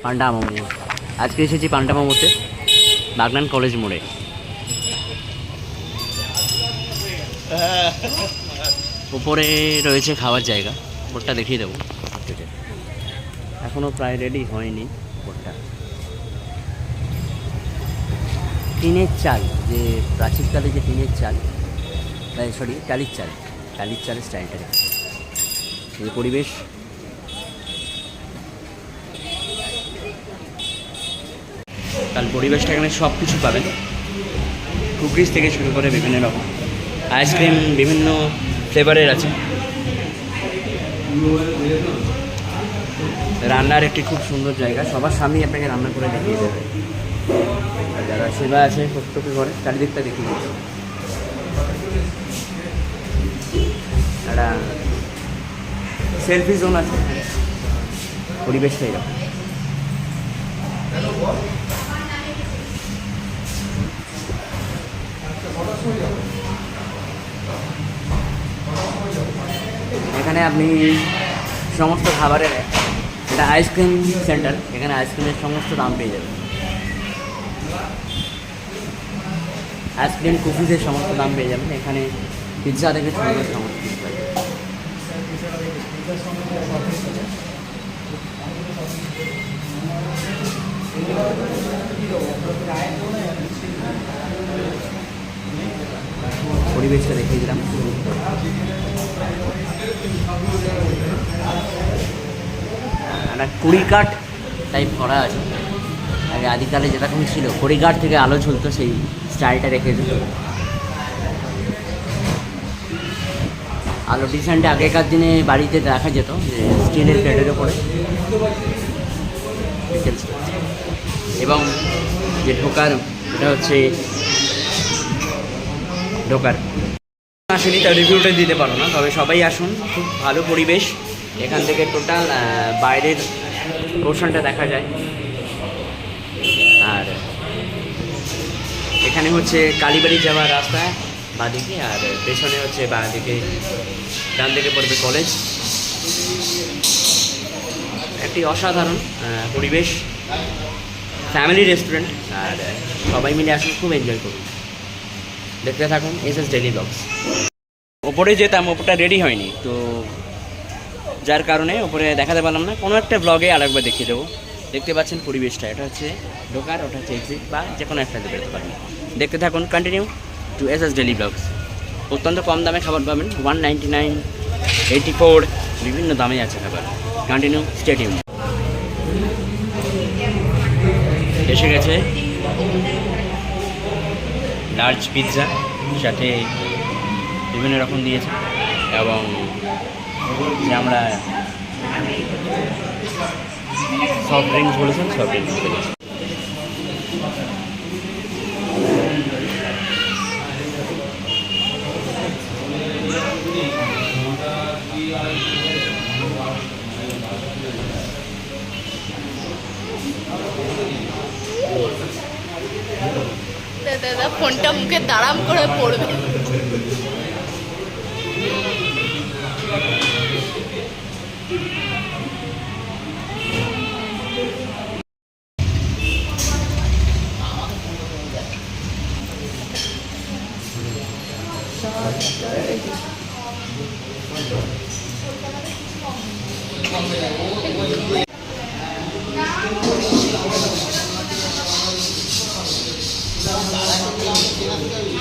পান্ডা মোমো। আজকে এসেছি পান্ডা মোমোতে, বাগনান কলেজ মোড়ে। উপরে রয়েছে খাওয়ার জায়গা, উপরটা দেখিয়ে দেবো। এখনও প্রায় রেডি হয়নি উপরটা। টিনের চাল, যে প্রাচীনকালে যে টিনের চাল, সরি টালির চাল, টালির চালের স্টাইলটা রেখে এই পরিবেশ। কাল পরিবেশটা এখানে সব কিছু পাবেন, কুকিজ থেকে শুরু করে বিভিন্ন রকম আইসক্রিম, বিভিন্ন ফ্লেভারের আছে। রান্নার একটি খুব সুন্দর জায়গা, সবার সামনেই আপনাকে রান্না করে দেখিয়ে দেবে। আর যারা সেবা আছে প্রত্যেকে ঘরে চারিদিকটা দেখিয়ে দিচ্ছে। একটা সেলফি জোন আছে, পরিবেশটা এরকম। এখানে আপনি সমস্ত খাবারের, এটা আইসক্রিম সেন্টার, এখানে আইসক্রিমের সমস্ত দাম পেয়ে যাবেন। আইসক্রিম কুকিজের সমস্ত দাম পেয়ে যাবেন এখানে। পিৎজা থেকে শুরু করে সমস্ত কিছু পাই যাবেন। পরিবেশটা দেখিয়ে দিলাম। একটা কুড়িকাঠ টাইপ করা আছে, আগে আদিকালে যেরকম ছিল কুড়িকাঠ থেকে আলো ঝুলতো, সেই স্টাইলটা রেখে দিল। আলো ডিজাইনটা আগেকার দিনে বাড়িতে দেখা যেত, যে স্টিলের প্লেটের ওপরে। এবং যে ঢোকার, এটা হচ্ছে ঢোকার। আসেনি তার রিভিউটা দিতে পারো না, তবে সবাই আসুন, খুব ভালো পরিবেশ। এখান থেকে টোটাল বাইরের পোর্শনটা দেখা যায়। আর এখানে হচ্ছে কালীবাড়ি যাওয়ার রাস্তা বাঁদিকে, আর পেছনে হচ্ছে বাঁদিকে, ডান দিকে পড়বে কলেজ। একটি অসাধারণ পরিবেশ, ফ্যামিলি রেস্টুরেন্ট, আর সবাই মিলে আসুন, খুব এনজয় করুন। দেখতে থাকুন এসএস ডেইলি ব্লগস। ওপরে যেতাম, ওপরটা রেডি হয়নি, তো যার কারণে ওপরে দেখাতে পারলাম না। কোনো একটা ব্লগে আরেকবার দেখিয়ে দেবো। দেখতে পাচ্ছেন পরিবেশটা, এটা হচ্ছে ঢোকার, ওটা হচ্ছে এক্সিট, বা যে কোনো একটা বেরোতে পারেন। দেখতে থাকুন, continue to SS daily blogs. অত্যন্ত কম দামে খাবার পাবেন, 199, 84, বিভিন্ন দামে আছে খাবার। Continue, stay tune. এসে গেছে লার্জ পিৎজা, সাথে বিভিন্ন রকম দিয়েছে, এবং যে আমরা সফট ড্রিঙ্কস বলেছেন, সফট ড্রিঙ্কস পেয়েছি। দাদা ফোনটা মুখে দাঁড়াম করে পড়বে।